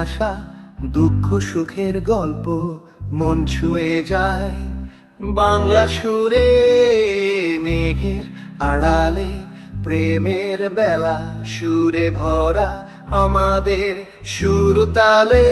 ভালোবাসা দুঃখ সুখের গল্প মন ছুঁয়ে যায়। বাংলা সুরে মেঘের আড়ালে প্রেমের বেলা সুরে ভরা আমাদের সুর তালে।